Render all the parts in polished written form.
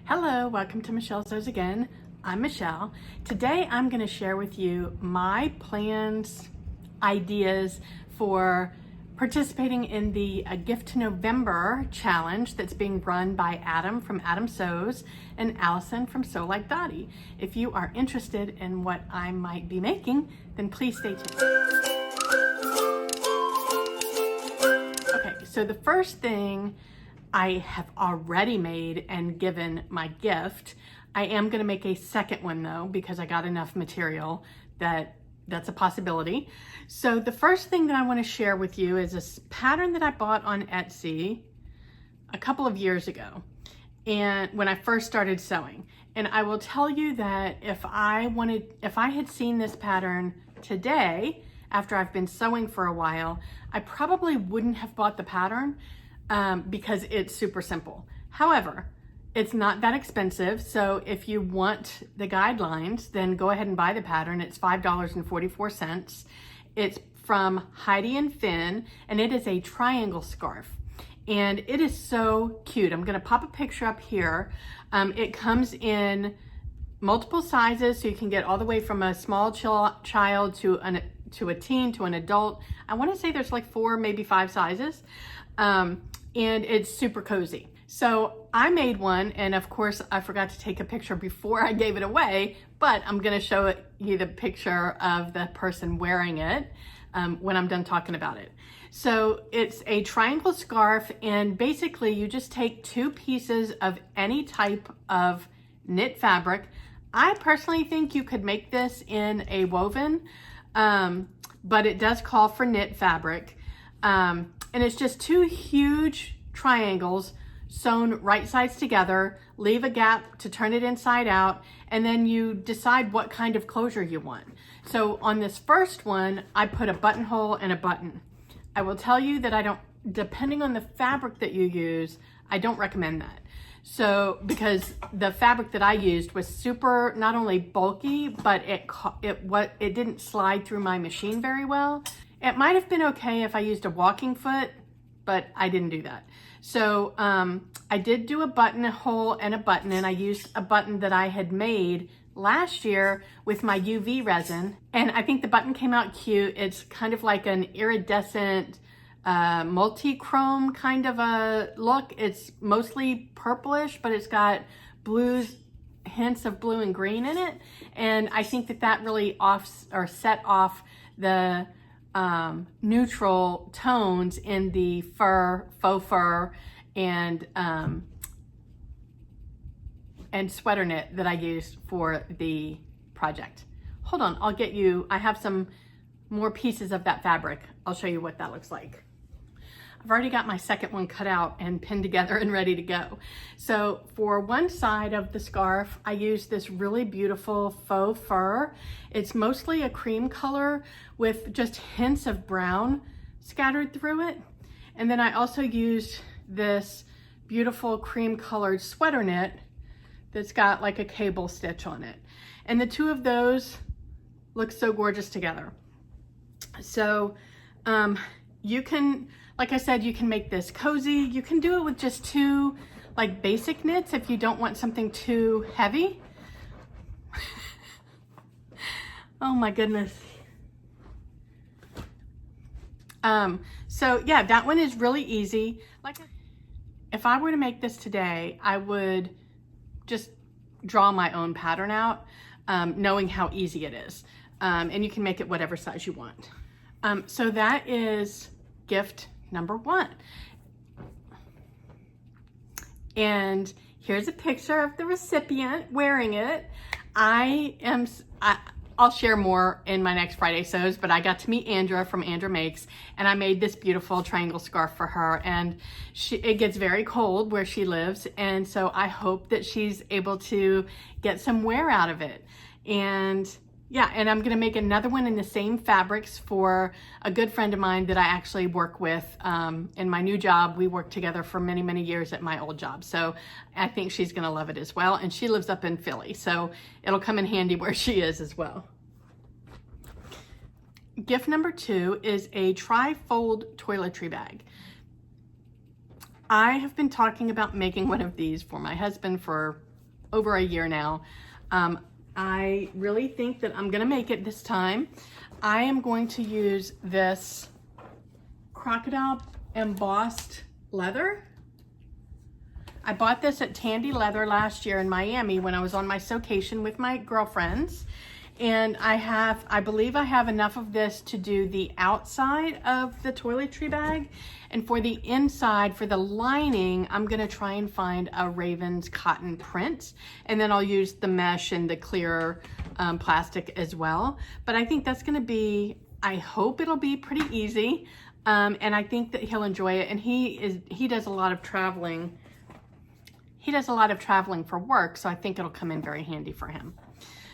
Hello, welcome to Michelle's Sews again. I'm Michelle. Today I'm going to share with you my plans, ideas for participating in the Gift to November challenge that's being run by Adam from Adam Sews and Allison from Sew Like Dottie. If you are interested in what I might be making, then please stay tuned. Okay, so the first thing I have already made and given my gift. I am going to make a second one though, because I got enough material that's a possibility. So the first thing that I want to share with you is a pattern that I bought on Etsy a couple of years ago, and when I first started sewing. And I will tell you that if I had seen this pattern today, after I've been sewing for a while, I probably wouldn't have bought the pattern. Because it's super simple. However, it's not that expensive. So if you want the guidelines, then go ahead and buy the pattern. It's $5.44. It's from Heidi and Finn, and it is a triangle scarf. And it is so cute. I'm gonna pop a picture up here. It comes in multiple sizes, so you can get all the way from a small child to a teen, to an adult. I wanna say there's like 4, maybe 5 sizes. And it's super cozy. So I made one, and of course I forgot to take a picture before I gave it away, but I'm gonna show you the picture of the person wearing it when I'm done talking about it. So it's a triangle scarf, and basically you just take 2 pieces of any type of knit fabric. I personally think you could make this in a woven, but it does call for knit fabric. And it's just 2 huge triangles sewn right sides together, leave a gap to turn it inside out, and then you decide what kind of closure you want. So on this first one, I put a buttonhole and a button. I will tell you that depending on the fabric that you use, I don't recommend that. So, because the fabric that I used was super, not only bulky, but it didn't slide through my machine very well. It might have been okay if I used a walking foot, but I didn't do that. So I did do a buttonhole and a button, and I used a button that I had made last year with my UV resin. And I think the button came out cute. It's kind of like an iridescent multi-chrome kind of a look. It's mostly purplish, but it's got blues, hints of blue and green in it. And I think that really set off the neutral tones in the faux fur, and sweater knit that I used for the project. Hold on, I have some more pieces of that fabric. I'll show you what that looks like. I've already got my second one cut out and pinned together and ready to go. So for one side of the scarf, I used this really beautiful faux fur. It's mostly a cream color with just hints of brown scattered through it. And then I also used this beautiful cream colored sweater knit that's got like a cable stitch on it. And the 2 of those look so gorgeous together. So you can, like I said, you can make this cozy. You can do it with just 2 like basic knits if you don't want something too heavy. Oh my goodness. So yeah, that one is really easy. If I were to make this today, I would just draw my own pattern out, knowing how easy it is. And you can make it whatever size you want. So that is gift number 1. And here's a picture of the recipient wearing it. I'll share more in my next Friday Sews, but I got to meet Andra from Andra Makes, and I made this beautiful triangle scarf for her. And it gets very cold where she lives, and so I hope that she's able to get some wear out of it. And yeah, and I'm gonna make another one in the same fabrics for a good friend of mine that I actually work with in my new job. We worked together for many, many years at my old job. So I think she's gonna love it as well. And she lives up in Philly, so it'll come in handy where she is as well. Gift number 2 is a tri-fold toiletry bag. I have been talking about making one of these for my husband for over a year now. I really think that I'm gonna make it this time. I am going to use this crocodile embossed leather. I bought this at Tandy Leather last year in Miami when I was on my staycation with my girlfriends. And I believe I have enough of this to do the outside of the toiletry bag. And for the inside, for the lining, I'm gonna try and find a Raven's cotton print. And then I'll use the mesh and the clear plastic as well. But I think that's gonna be, I hope it'll be pretty easy. And I think that he'll enjoy it. And he does a lot of traveling. He does a lot of traveling for work, so I think it'll come in very handy for him.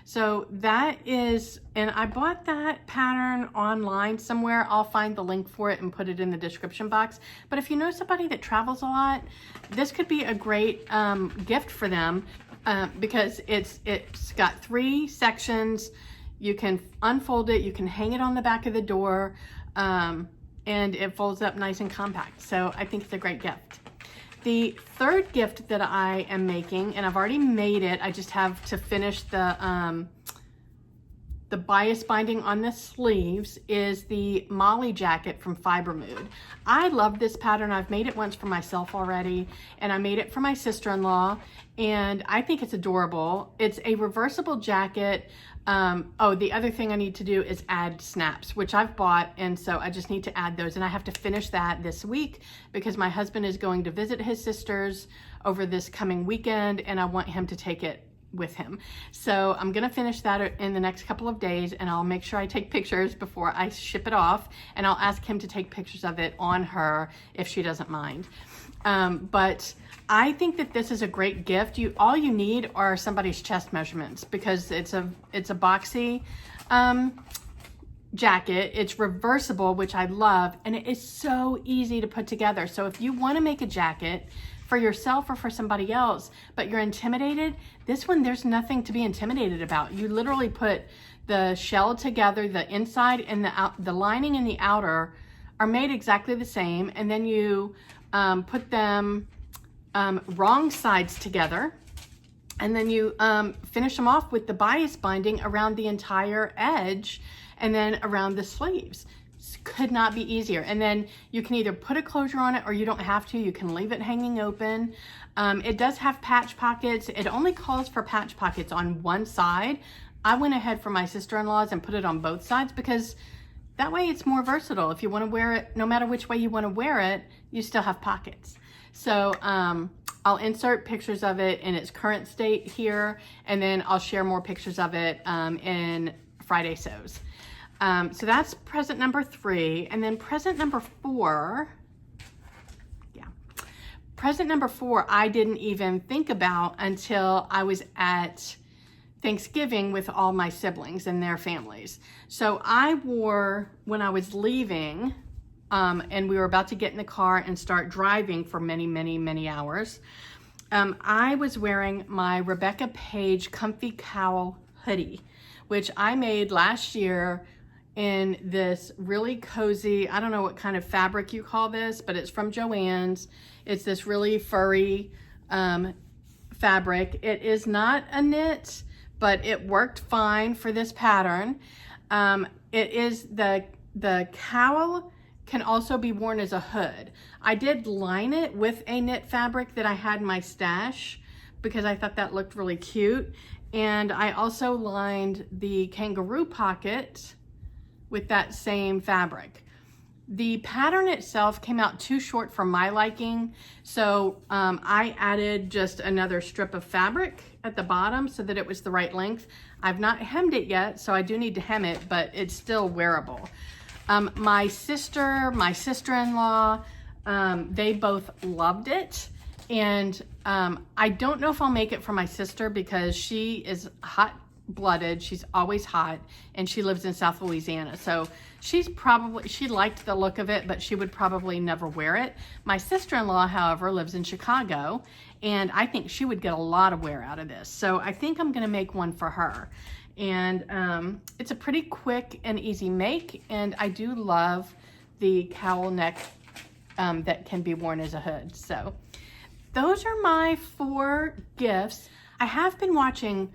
So that is, and I bought that pattern online somewhere. I'll find the link for it and put it in the description box. But if you know somebody that travels a lot, this could be a great gift for them because it's got 3 sections. You can unfold it, you can hang it on the back of the door, and it folds up nice and compact. So I think it's a great gift. The third gift that I am making, and I've already made it, I just have to finish the bias binding on the sleeves, is the Molly jacket from Fiber Mood. I love this pattern. I've made it once for myself already, and I made it for my sister-in-law, and I think it's adorable. It's a reversible jacket. Oh, the other thing I need to do is add snaps, which I've bought, and so I just need to add those, and I have to finish that this week because my husband is going to visit his sisters over this coming weekend, and I want him to take it with him. So I'm gonna finish that in the next couple of days, and I'll make sure I take pictures before I ship it off, and I'll ask him to take pictures of it on her if she doesn't mind. But I think that this is a great gift. All you need are somebody's chest measurements because it's a boxy jacket. It's reversible, which I love, and it is so easy to put together. So if you want to make a jacket for yourself or for somebody else, but you're intimidated, this one, there's nothing to be intimidated about. You literally put the shell together, the inside and the lining and the outer are made exactly the same, and then you put them wrong sides together, and then you finish them off with the bias binding around the entire edge and then around the sleeves. Could not be easier. And then you can either put a closure on it or you don't have to. You can leave it hanging open. It does have patch pockets. It only calls for patch pockets on one side. I went ahead for my sister-in-law's and put it on both sides because that way it's more versatile. If you want to wear it, no matter which way you want to wear it, you still have pockets. So I'll insert pictures of it in its current state here, and then I'll share more pictures of it in Friday Sews. So that's present number 3. And then present number 4, present number 4 I didn't even think about until I was at Thanksgiving with all my siblings and their families. So I wore, when I was leaving, and we were about to get in the car and start driving for many, many, many hours, I was wearing my Rebecca Page Comfy Cowl hoodie, which I made last year in this really cozy, I don't know what kind of fabric you call this, but it's from Joann's. It's this really furry fabric. It is not a knit, but it worked fine for this pattern. It is the cowl can also be worn as a hood. I did line it with a knit fabric that I had in my stash because I thought that looked really cute. And I also lined the kangaroo pocket with that same fabric. The pattern itself came out too short for my liking, so I added just another strip of fabric at the bottom so that it was the right length. I've not hemmed it yet, so I do need to hem it, but it's still wearable. My sister, my sister-in-law, they both loved it, and I don't know if I'll make it for my sister because she is hot-blooded. She's always hot, and she lives in South Louisiana, so she liked the look of it, but she would probably never wear it. My sister-in-law, however, lives in Chicago, and I think she would get a lot of wear out of this, so I think I'm gonna make one for her. And it's a pretty quick and easy make, and I do love the cowl neck that can be worn as a hood. So those are my 4 gifts. I have been watching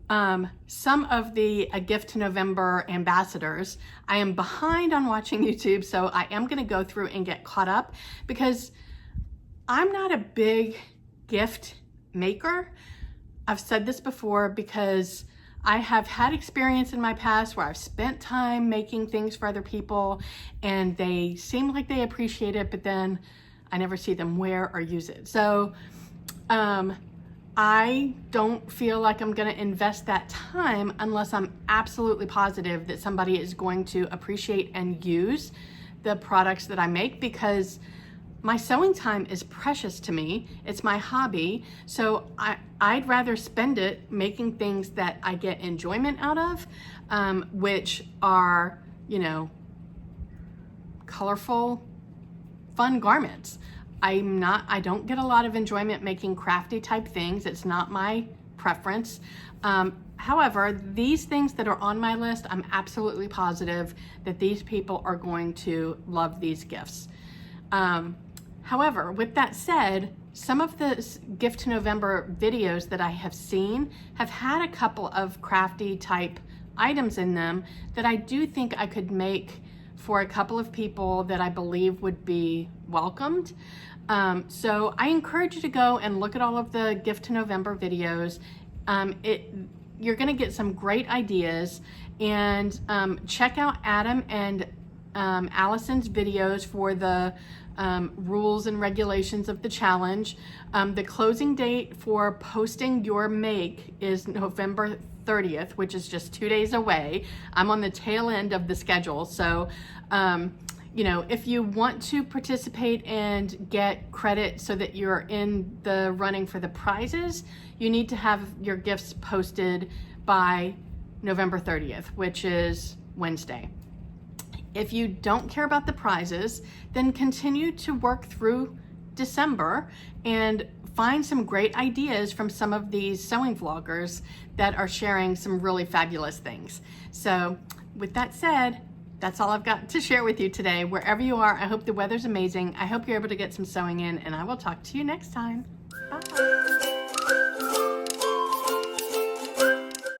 some of the Gift to November ambassadors. I am behind on watching YouTube, so I am going to go through and get caught up because I'm not a big gift maker. I've said this before because I have had experience in my past where I've spent time making things for other people and they seem like they appreciate it, but then I never see them wear or use it. So I don't feel like I'm going to invest that time unless I'm absolutely positive that somebody is going to appreciate and use the products that I make, because my sewing time is precious to me. It's my hobby. So I'd rather spend it making things that I get enjoyment out of, which are, you know, colorful, fun garments. I don't get a lot of enjoyment making crafty type things. It's not my preference. However, these things that are on my list, I'm absolutely positive that these people are going to love these gifts. However, with that said, some of the Gift to November videos that I have seen have had a couple of crafty type items in them that I do think I could make for a couple of people that I believe would be welcomed. So I encourage you to go and look at all of the Gift to November videos. You're gonna get some great ideas, and check out Adam and Allison's videos for the rules and regulations of the challenge. The closing date for posting your make is November 30th, which is just 2 days away. I'm on the tail end of the schedule. So, you know, if you want to participate and get credit so that you're in the running for the prizes, you need to have your gifts posted by November 30th, which is Wednesday. If you don't care about the prizes, then continue to work through December and find some great ideas from some of these sewing vloggers that are sharing some really fabulous things. So with that said, that's all I've got to share with you today. Wherever you are, I hope the weather's amazing. I hope you're able to get some sewing in, and I will talk to you next time. Bye.